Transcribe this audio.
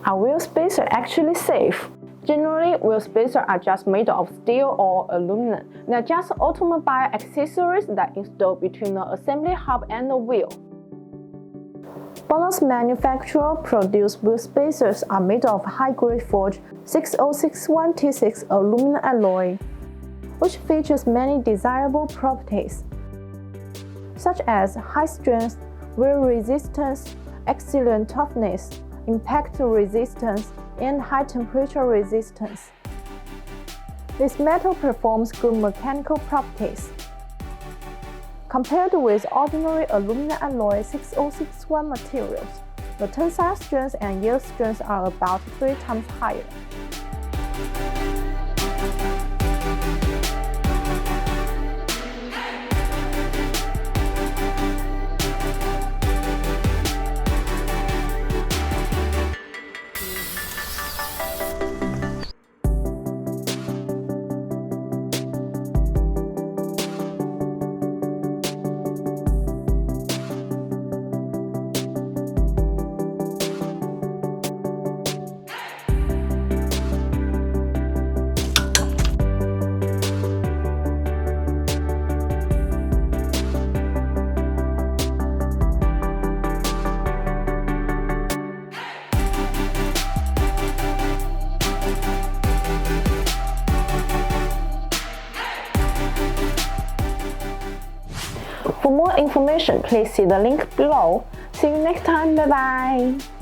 Are wheel spacers actually safe? Generally, wheel spacers are just made of steel or aluminum. They are just automobile accessories that install between the assembly hub and the wheel. BONOSS manufacturer produced wheel spacers are made of high-grade forged 6061T6 aluminum alloy, which features many desirable properties, such as high strength, wear resistance, excellent toughness, impact resistance, and high temperature resistance. This metal performs good mechanical properties. Compared with ordinary aluminum alloy 6061 materials, the tensile strength and yield strength are about 3 times higher. For more information, please see the link below. See you next time. Bye bye.